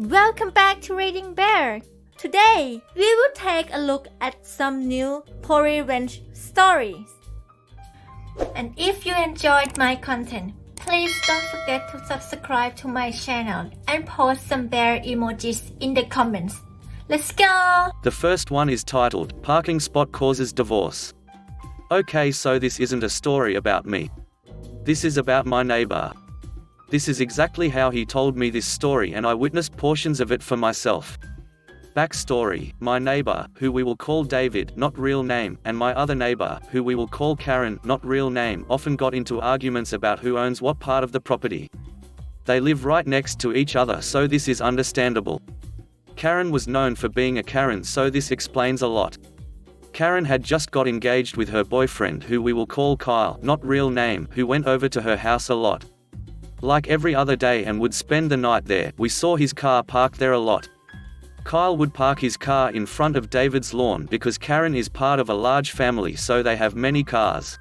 Welcome back to Reading Bear. Today, we will take a look at some new revenge stories. And if you enjoyed my content, please don't forget to subscribe to my channel and post some bear emojis in the comments. Let's go! The first one is titled, Parking Spot Causes Divorce. Okay, so this isn't a story about me. This is about my neighbor. This is exactly how he told me this story, and I witnessed portions of it for myself. Backstory: my neighbor, who we will call David, not real name, and my other neighbor, who we will call Karen, not real name, often got into arguments about who owns what part of the property. They live right next to each other, so this is understandable. Karen was known for being a Karen, so this explains a lot. Karen had just got engaged with her boyfriend, who we will call Kyle, not real name, who went over to her house a lot. Like every other day, and would spend the night there. We saw his car parked there a lot. Kyle would park his car in front of David's lawn because Karen is part of a large family, so they have many cars.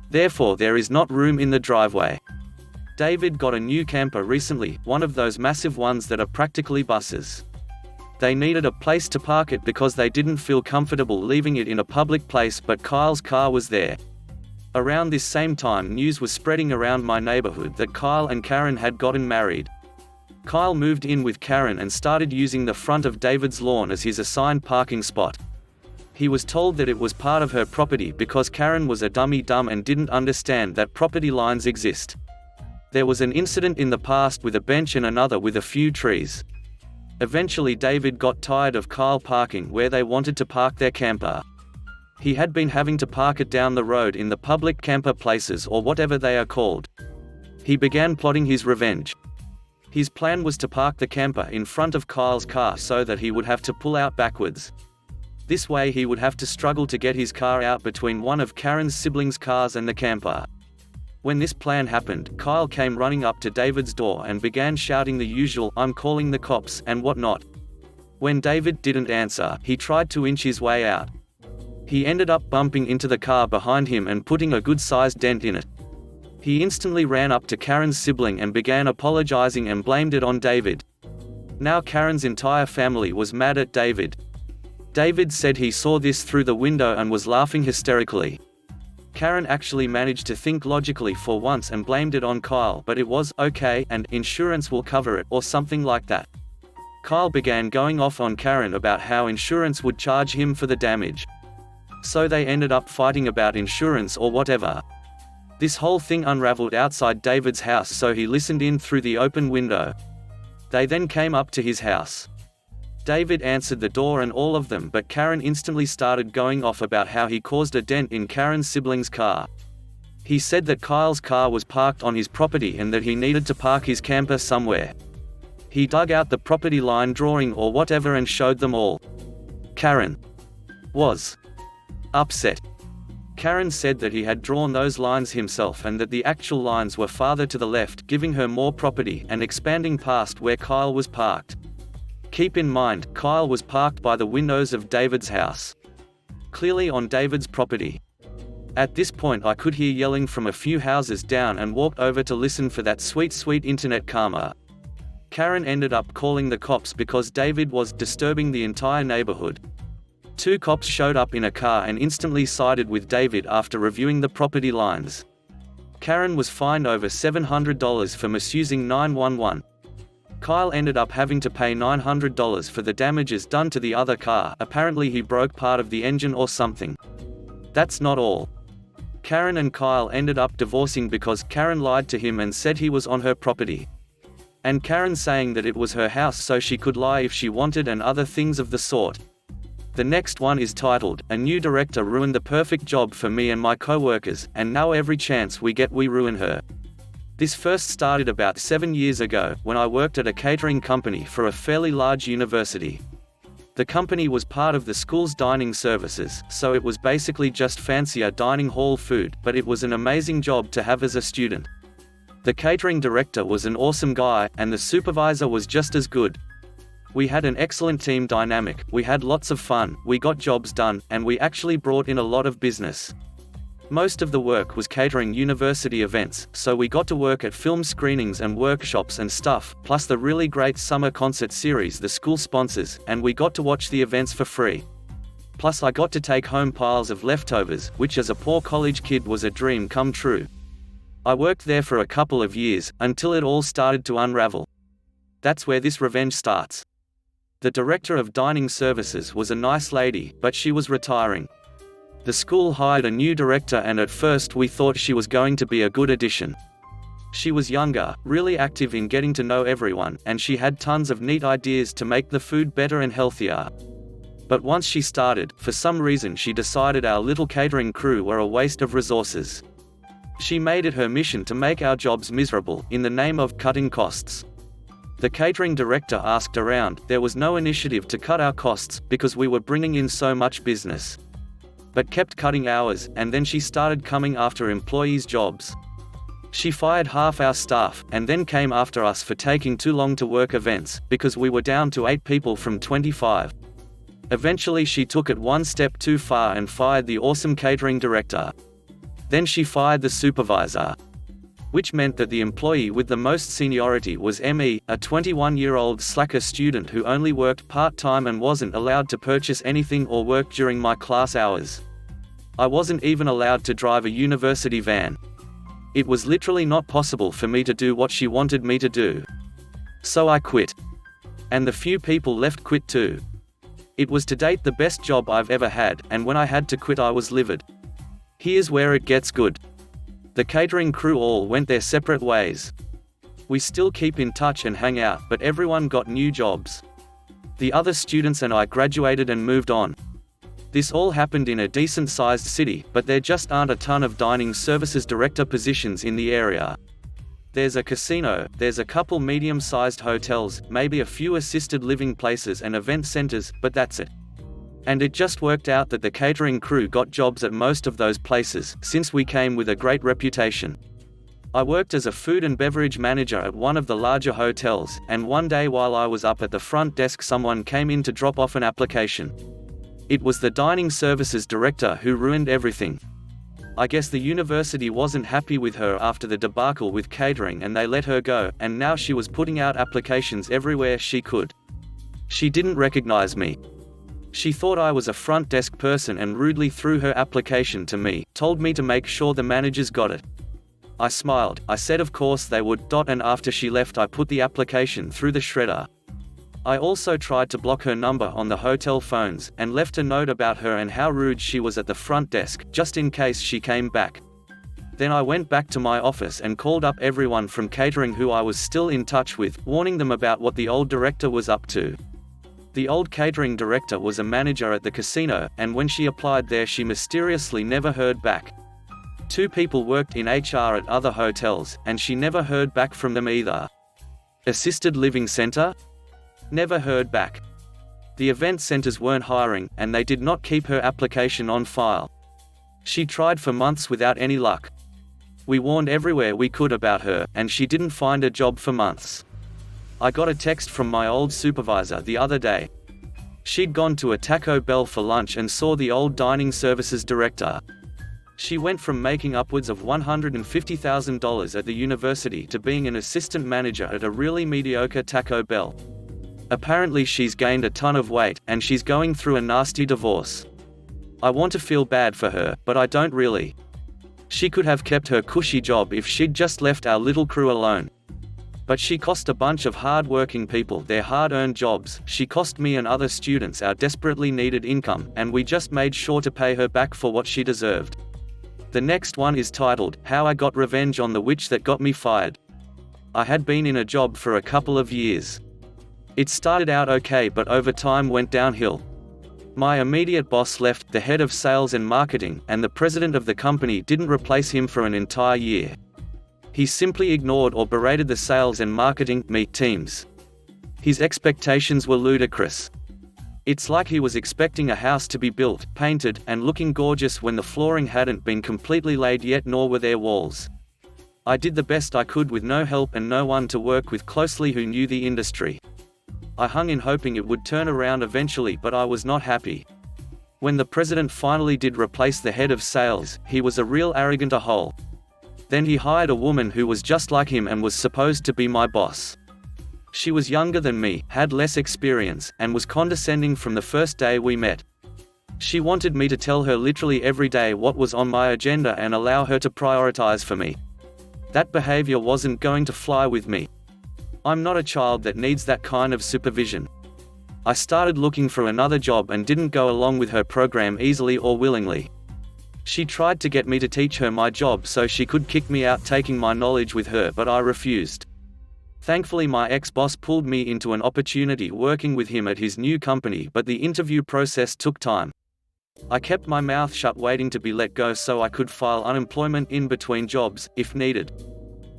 Therefore there is not room in the driveway. David got a new camper recently, one of those massive ones that are practically buses. They needed a place to park it because they didn't feel comfortable leaving it in a public place, but Kyle's car was there. Around this same time, news was spreading around my neighborhood that Kyle and Karen had gotten married. Kyle moved in with Karen and started using the front of David's lawn as his assigned parking spot. He was told that it was part of her property because Karen was a dumb and didn't understand that property lines exist. There was an incident in the past with a bench and another with a few trees. Eventually David got tired of Kyle parking where they wanted to park their camper. He had been having to park it down the road in the public camper places, or whatever they are called. He began plotting his revenge. His plan was to park the camper in front of Kyle's car so that he would have to pull out backwards. This way he would have to struggle to get his car out between one of Karen's siblings' cars and the camper. When this plan happened, Kyle came running up to David's door and began shouting the usual "I'm calling the cops" and whatnot. When David didn't answer, he tried to inch his way out. He ended up bumping into the car behind him and putting a good-sized dent in it. He instantly ran up to Karen's sibling and began apologizing and blamed it on David. Now Karen's entire family was mad at David. David said he saw this through the window and was laughing hysterically. Karen actually managed to think logically for once and blamed it on Kyle, but it was okay, and insurance will cover it, or something like that. Kyle began going off on Karen about how insurance would charge him for the damage. So they ended up fighting about insurance or whatever. This whole thing unraveled outside David's house, so he listened in through the open window. They then came up to his house. David answered the door and all of them, but Karen instantly started going off about how he caused a dent in Karen's sibling's car. He said that Kyle's car was parked on his property and that he needed to park his camper somewhere. He dug out the property line drawing or whatever and showed them all. Karen was upset. Karen said that he had drawn those lines himself and that the actual lines were farther to the left, giving her more property, and expanding past where Kyle was parked. Keep in mind, Kyle was parked by the windows of David's house, clearly on David's property. At this point I could hear yelling from a few houses down and walked over to listen for that sweet internet karma. Karen ended up calling the cops because David was disturbing the entire neighborhood. 2 cops showed up in a car and instantly sided with David after reviewing the property lines. Karen was fined over $700 for misusing 911. Kyle ended up having to pay $900 for the damages done to the other car. Apparently he broke part of the engine or something. That's not all. Karen and Kyle ended up divorcing because Karen lied to him and said he was on her property. And Karen saying that it was her house so she could lie if she wanted, and other things of the sort. The next one is titled, A New Director Ruined the Perfect Job for Me and My Co-Workers, and Now Every Chance We Get We Ruin Her. This first started about 7 years ago, when I worked at a catering company for a fairly large university. The company was part of the school's dining services, so it was basically just fancier dining hall food, but it was an amazing job to have as a student. The catering director was an awesome guy, and the supervisor was just as good. We had an excellent team dynamic, we had lots of fun, we got jobs done, and we actually brought in a lot of business. Most of the work was catering university events, so we got to work at film screenings and workshops and stuff, plus the really great summer concert series the school sponsors, and we got to watch the events for free. Plus I got to take home piles of leftovers, which as a poor college kid was a dream come true. I worked there for a couple of years, until it all started to unravel. That's where this revenge starts. The director of dining services was a nice lady, but she was retiring. The school hired a new director, and at first we thought she was going to be a good addition. She was younger, really active in getting to know everyone, and she had tons of neat ideas to make the food better and healthier. But once she started, for some reason she decided our little catering crew were a waste of resources. She made it her mission to make our jobs miserable, in the name of cutting costs. The catering director asked around, there was no initiative to cut our costs, because we were bringing in so much business. But kept cutting hours, and then she started coming after employees' jobs. She fired half our staff, and then came after us for taking too long to work events, because we were down to 8 people from 25. Eventually she took it one step too far and fired the awesome catering director. Then she fired the supervisor. Which meant that the employee with the most seniority was Me, a 21-year-old slacker student who only worked part-time and wasn't allowed to purchase anything or work during my class hours. I wasn't even allowed to drive a university van. It was literally not possible for me to do what she wanted me to do. So I quit. And the few people left quit too. It was to date the best job I've ever had, and when I had to quit I was livid. Here's where it gets good. The catering crew all went their separate ways. We still keep in touch and hang out, but everyone got new jobs. The other students and I graduated and moved on. This all happened in a decent-sized city, but there just aren't a ton of dining services director positions in the area. There's a casino, there's a couple medium-sized hotels, maybe a few assisted living places and event centers, but that's it. And it just worked out that the catering crew got jobs at most of those places, since we came with a great reputation. I worked as a food and beverage manager at one of the larger hotels, and one day while I was up at the front desk someone came in to drop off an application. It was the dining services director who ruined everything. I guess the university wasn't happy with her after the debacle with catering and they let her go, and now she was putting out applications everywhere she could. She didn't recognize me. She thought I was a front desk person and rudely threw her application to me, told me to make sure the managers got it. I smiled, I said of course they would, and after she left I put the application through the shredder. I also tried to block her number on the hotel phones, and left a note about her and how rude she was at the front desk, just in case she came back. Then I went back to my office and called up everyone from catering who I was still in touch with, warning them about what the old director was up to. The old catering director was a manager at the casino, and when she applied there she mysteriously never heard back. 2 people worked in HR at other hotels, and she never heard back from them either. Assisted living center? Never heard back. The event centers weren't hiring, and they did not keep her application on file. She tried for months without any luck. We warned everywhere we could about her, and she didn't find a job for months. I got a text from my old supervisor the other day. She'd gone to a Taco Bell for lunch and saw the old dining services director. She went from making upwards of $150,000 at the university to being an assistant manager at a really mediocre Taco Bell. Apparently she's gained a ton of weight, and she's going through a nasty divorce. I want to feel bad for her, but I don't really. She could have kept her cushy job if she'd just left our little crew alone. But she cost a bunch of hard-working people their hard-earned jobs, she cost me and other students our desperately needed income, and we just made sure to pay her back for what she deserved. The next one is titled, How I Got Revenge on the Witch That Got Me Fired. I had been in a job for a couple of years. It started out okay but over time went downhill. My immediate boss left, the head of sales and marketing, and the president of the company didn't replace him for an entire year. He simply ignored or berated the sales and marketing teams. His expectations were ludicrous. It's like he was expecting a house to be built, painted, and looking gorgeous when the flooring hadn't been completely laid yet, nor were there walls. I did the best I could with no help and no one to work with closely who knew the industry. I hung in hoping it would turn around eventually, but I was not happy. When the president finally did replace the head of sales, he was a real arrogant a-hole. Then he hired a woman who was just like him and was supposed to be my boss. She was younger than me, had less experience, and was condescending from the first day we met. She wanted me to tell her literally every day what was on my agenda and allow her to prioritize for me. That behavior wasn't going to fly with me. I'm not a child that needs that kind of supervision. I started looking for another job and didn't go along with her program easily or willingly. She tried to get me to teach her my job so she could kick me out taking my knowledge with her, but I refused. Thankfully, my ex-boss pulled me into an opportunity working with him at his new company, but the interview process took time. I kept my mouth shut waiting to be let go so I could file unemployment in between jobs, if needed.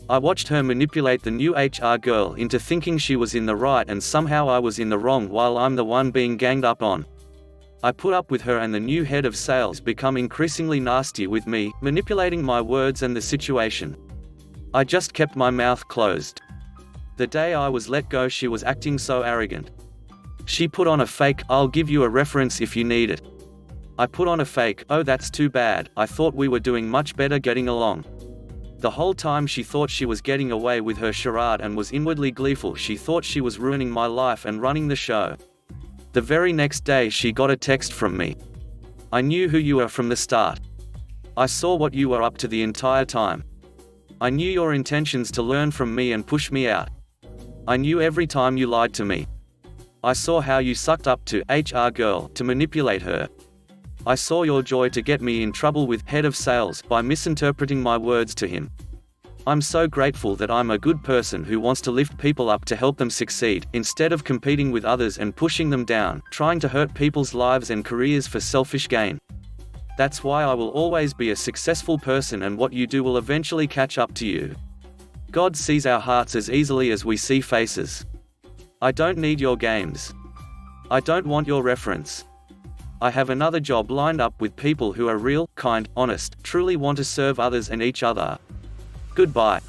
I watched her manipulate the new HR girl into thinking she was in the right and somehow I was in the wrong while I'm the one being ganged up on. I put up with her and the new head of sales become increasingly nasty with me, manipulating my words and the situation. I just kept my mouth closed. The day I was let go, she was acting so arrogant. She put on a fake, "I'll give you a reference if you need it." I put on a fake, "Oh, that's too bad, I thought we were doing much better getting along." The whole time she thought she was getting away with her charade and was inwardly gleeful. She thought she was ruining my life and running the show. The very next day she got a text from me. "I knew who you were from the start. I saw what you were up to the entire time. I knew your intentions to learn from me and push me out. I knew every time you lied to me. I saw how you sucked up to HR girl to manipulate her. I saw your joy to get me in trouble with head of sales by misinterpreting my words to him. I'm so grateful that I'm a good person who wants to lift people up to help them succeed, instead of competing with others and pushing them down, trying to hurt people's lives and careers for selfish gain. That's why I will always be a successful person and what you do will eventually catch up to you. God sees our hearts as easily as we see faces. I don't need your games. I don't want your reference. I have another job lined up with people who are real, kind, honest, truly want to serve others and each other. Goodbye."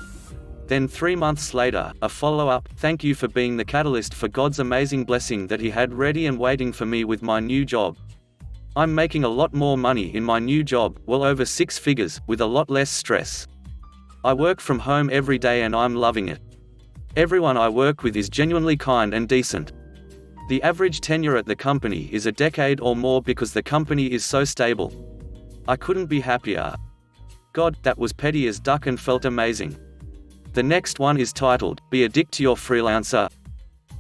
Then 3 months later, a follow-up, "Thank you for being the catalyst for God's amazing blessing that He had ready and waiting for me with my new job. I'm making a lot more money in my new job, well over 6 figures, with a lot less stress. I work from home every day and I'm loving it. Everyone I work with is genuinely kind and decent. The average tenure at the company is a decade or more because the company is so stable. I couldn't be happier. God, that was petty as duck and felt amazing." The next one is titled, "Be a Dick to Your Freelancer.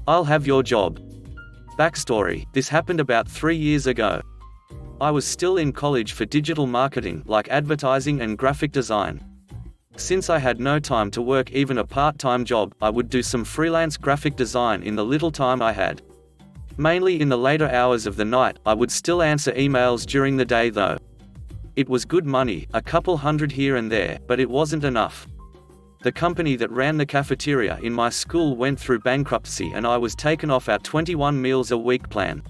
I'll Have Your Job." Backstory: this happened about 3 years ago. I was still in college for digital marketing, like advertising and graphic design. Since I had no time to work even a part-time job, I would do some freelance graphic design in the little time I had. Mainly in the later hours of the night. I would still answer emails during the day though. It was good money, a couple hundred here and there, but it wasn't enough. The company that ran the cafeteria in my school went through bankruptcy and I was taken off our 21 meals a week plan.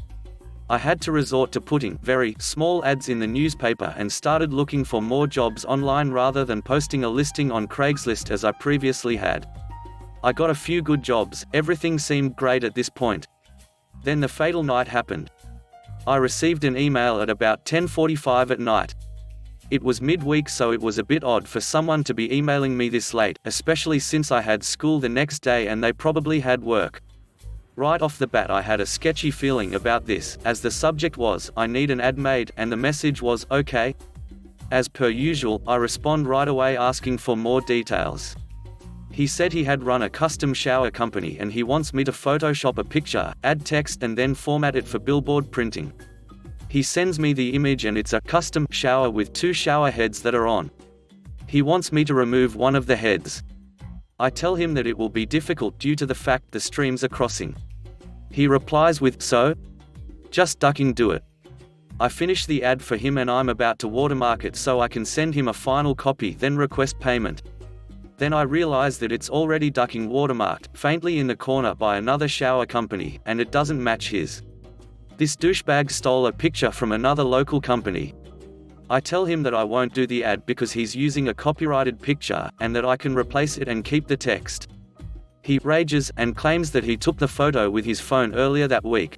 I had to resort to putting very small ads in the newspaper and started looking for more jobs online rather than posting a listing on Craigslist as I previously had. I got a few good jobs, everything seemed great at this point. Then the fatal night happened. I received an email at about 10:45 at night. It was midweek, so it was a bit odd for someone to be emailing me this late, especially since I had school the next day and they probably had work. Right off the bat I had a sketchy feeling about this, as the subject was, "I need an ad made," and the message was, "Okay." As per usual, I respond right away asking for more details. He said he had run a custom shower company and he wants me to Photoshop a picture, add text and then format it for billboard printing. He sends me the image and it's a custom shower with 2 shower heads that are on. He wants me to remove one of the heads. I tell him that it will be difficult due to the fact the streams are crossing. He replies with, "So? Just ducking do it." I finish the ad for him and I'm about to watermark it so I can send him a final copy, then request payment. Then I realize that it's already ducking watermarked, faintly in the corner by another shower company, and it doesn't match his. This douchebag stole a picture from another local company. I tell him that I won't do the ad because he's using a copyrighted picture, and that I can replace it and keep the text. He rages, and claims that he took the photo with his phone earlier that week.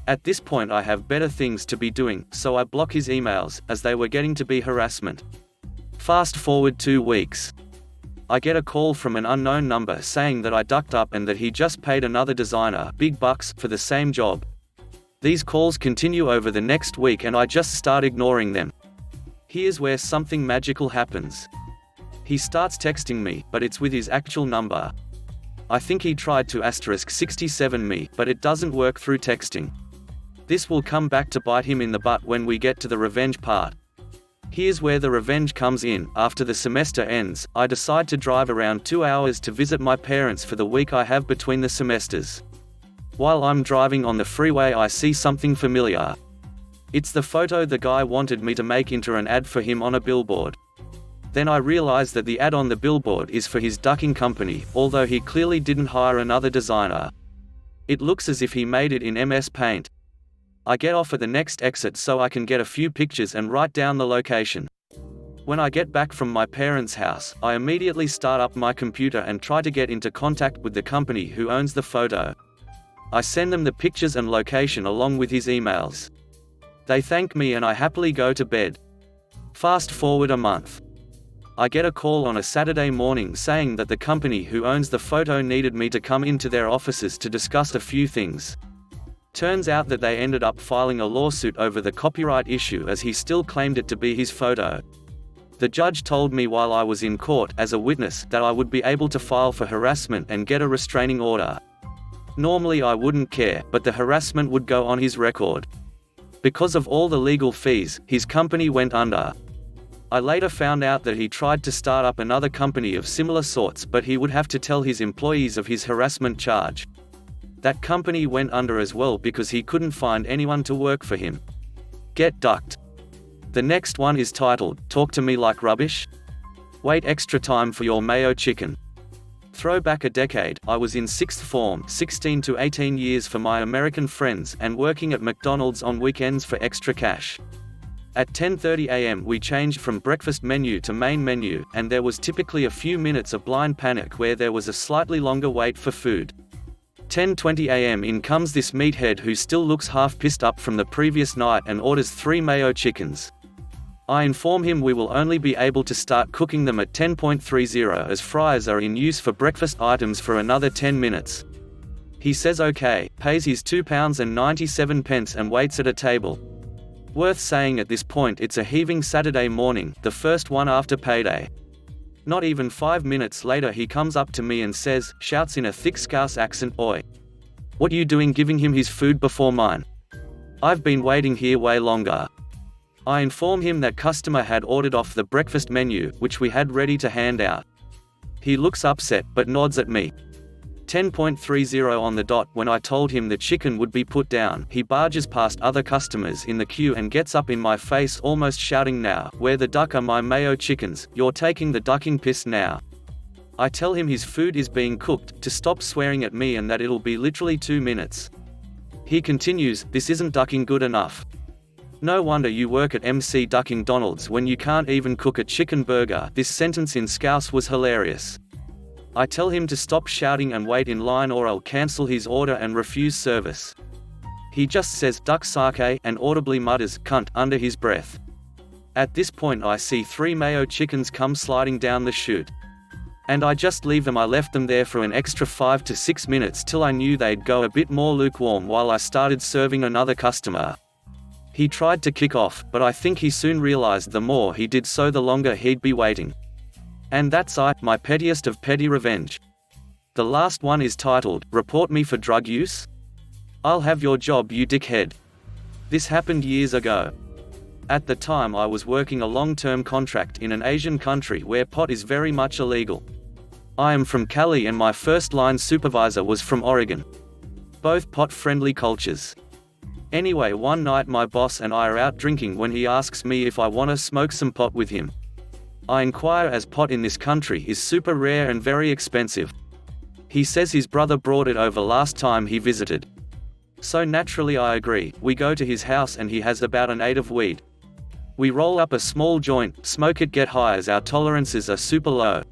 At this point I have better things to be doing, so I block his emails, as they were getting to be harassment. Fast forward 2 weeks. I get a call from an unknown number saying that I ducked up and that he just paid another designer big bucks for the same job. These calls continue over the next week and I just start ignoring them. Here's where something magical happens. He starts texting me, but it's with his actual number. I think he tried to *67 me, but it doesn't work through texting. This will come back to bite him in the butt when we get to the revenge part. Here's where the revenge comes in. After the semester ends, I decide to drive around 2 hours to visit my parents for the week I have between the semesters. While I'm driving on the freeway I see something familiar. It's the photo the guy wanted me to make into an ad for him on a billboard. Then I realize that the ad on the billboard is for his ducking company, although he clearly didn't hire another designer. It looks as if he made it in MS Paint. I get off at the next exit so I can get a few pictures and write down the location. When I get back from my parents' house, I immediately start up my computer and try to get into contact with the company who owns the photo. I send them the pictures and location along with his emails. They thank me and I happily go to bed. Fast forward a month. I get a call on a Saturday morning saying that the company who owns the photo needed me to come into their offices to discuss a few things. Turns out that they ended up filing a lawsuit over the copyright issue as he still claimed it to be his photo. The judge told me while I was in court as a witness that I would be able to file for harassment and get a restraining order. Normally I wouldn't care, but the harassment would go on his record. Because of all the legal fees, his company went under. I later found out that he tried to start up another company of similar sorts, but he would have to tell his employees of his harassment charge. That company went under as well because he couldn't find anyone to work for him. Get ducked. The next one is titled, Talk to Me Like Rubbish? Wait extra time for your mayo chicken. Throw back a decade, I was in 6th form, 16 to 18 years for my American friends, and working at McDonald's on weekends for extra cash. At 10:30 a.m. we changed from breakfast menu to main menu, and there was typically a few minutes of blind panic where there was a slightly longer wait for food. 10:20 a.m. in comes this meathead who still looks half pissed up from the previous night and orders 3 mayo chickens. I inform him we will only be able to start cooking them at 10:30 as fryers are in use for breakfast items for another 10 minutes. He says okay, pays his £2.97 and waits at a table. Worth saying at this point it's a heaving Saturday morning, the first one after payday. Not even 5 minutes later he comes up to me and shouts in a thick Scouse accent, "Oi! What you doing giving him his food before mine? I've been waiting here way longer." I inform him that customer had ordered off the breakfast menu, which we had ready to hand out. He looks upset, but nods at me. 10:30 on the dot, when I told him the chicken would be put down, he barges past other customers in the queue and gets up in my face almost shouting, "Now, where the duck are my mayo chickens? You're taking the ducking piss now." I tell him his food is being cooked, to stop swearing at me and that it'll be literally 2 minutes. He continues, "This isn't ducking good enough. No wonder you work at MC Ducking Donald's when you can't even cook a chicken burger." This sentence in Scouse was hilarious. I tell him to stop shouting and wait in line or I'll cancel his order and refuse service. He just says "duck sake" and audibly mutters "cunt" under his breath. At this point I see 3 mayo chickens come sliding down the chute. And I just leave them. I left them there for an extra 5 to 6 minutes till I knew they'd go a bit more lukewarm while I started serving another customer. He tried to kick off, but I think he soon realized the more he did so the longer he'd be waiting. And that's my pettiest of petty revenge. The last one is titled, Report Me for Drug Use? I'll have your job, you dickhead. This happened years ago. At the time I was working a long-term contract in an Asian country where pot is very much illegal. I am from Cali and my first-line supervisor was from Oregon. Both pot-friendly cultures. Anyway, one night my boss and I are out drinking when he asks me if I want to smoke some pot with him. I inquire as pot in this country is super rare and very expensive. He says his brother brought it over last time he visited. So naturally I agree. We go to his house and he has about an 8 of weed. We roll up a small joint, smoke it, get high as our tolerances are super low.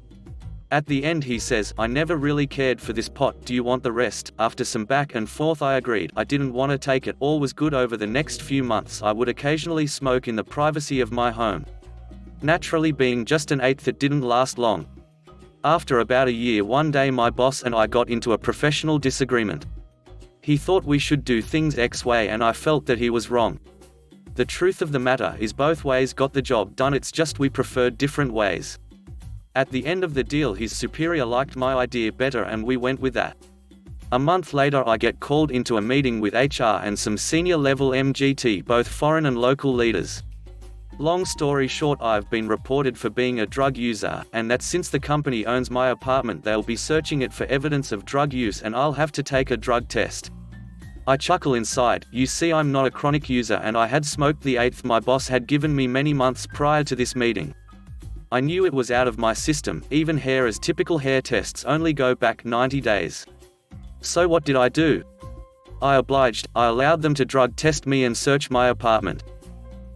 At the end he says, "I never really cared for this pot, do you want the rest?" After some back and forth I agreed. I didn't want to take it. All was good. Over the next few months I would occasionally smoke in the privacy of my home. Naturally, being just an eighth, it didn't last long. After about a year, one day my boss and I got into a professional disagreement. He thought we should do things X way and I felt that he was wrong. The truth of the matter is both ways got the job done, it's just we preferred different ways. At the end of the deal his superior liked my idea better and we went with that. A month later I get called into a meeting with HR and some senior level MGT, both foreign and local leaders. Long story short, I've been reported for being a drug user, and that since the company owns my apartment they'll be searching it for evidence of drug use and I'll have to take a drug test. I chuckle inside. You see, I'm not a chronic user and I had smoked the eighth my boss had given me many months prior to this meeting. I knew it was out of my system, even hair, as typical hair tests only go back 90 days. So what did I do? I obliged. I allowed them to drug test me and search my apartment.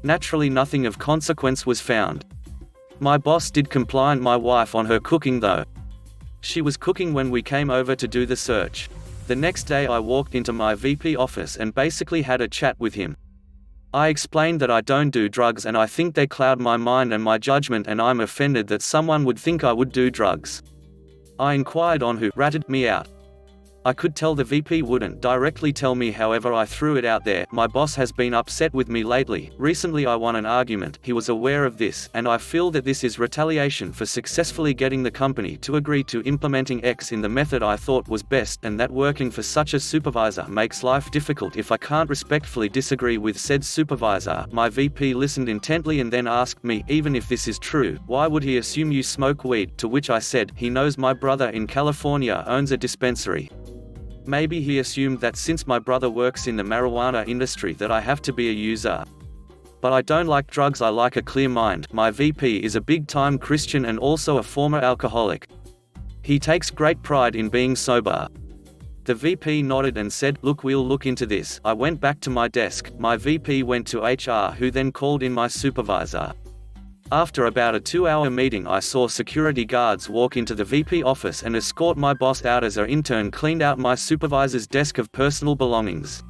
Naturally nothing of consequence was found. My boss did compliment my wife on her cooking though. She was cooking when we came over to do the search. The next day I walked into my VP office and basically had a chat with him. I explained that I don't do drugs and I think they cloud my mind and my judgment, and I'm offended that someone would think I would do drugs. I inquired on who ratted me out. I could tell the VP wouldn't directly tell me, however I threw it out there. My boss has been upset with me lately. Recently I won an argument, he was aware of this, and I feel that this is retaliation for successfully getting the company to agree to implementing X in the method I thought was best, and that working for such a supervisor makes life difficult if I can't respectfully disagree with said supervisor. My VP listened intently and then asked me, even if this is true, why would he assume you smoke weed? To which I said, he knows my brother in California owns a dispensary. Maybe he assumed that since my brother works in the marijuana industry that I have to be a user. But I don't like drugs, I like a clear mind. My VP is a big-time Christian and also a former alcoholic. He takes great pride in being sober. The VP nodded and said, "Look, we'll look into this." I went back to my desk. My VP went to HR, who then called in my supervisor. After about a 2-hour meeting I saw security guards walk into the VP office and escort my boss out as our intern cleaned out my supervisor's desk of personal belongings.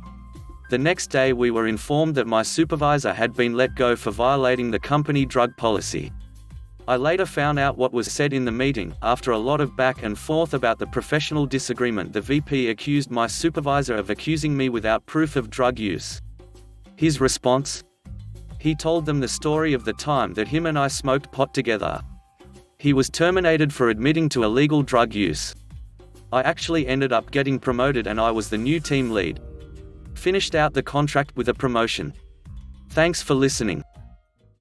The next day we were informed that my supervisor had been let go for violating the company drug policy. I later found out what was said in the meeting. After a lot of back and forth about the professional disagreement, the VP accused my supervisor of accusing me without proof of drug use. His response? He told them the story of the time that him and I smoked pot together. He was terminated for admitting to illegal drug use. I actually ended up getting promoted and I was the new team lead. Finished out the contract with a promotion. Thanks for listening.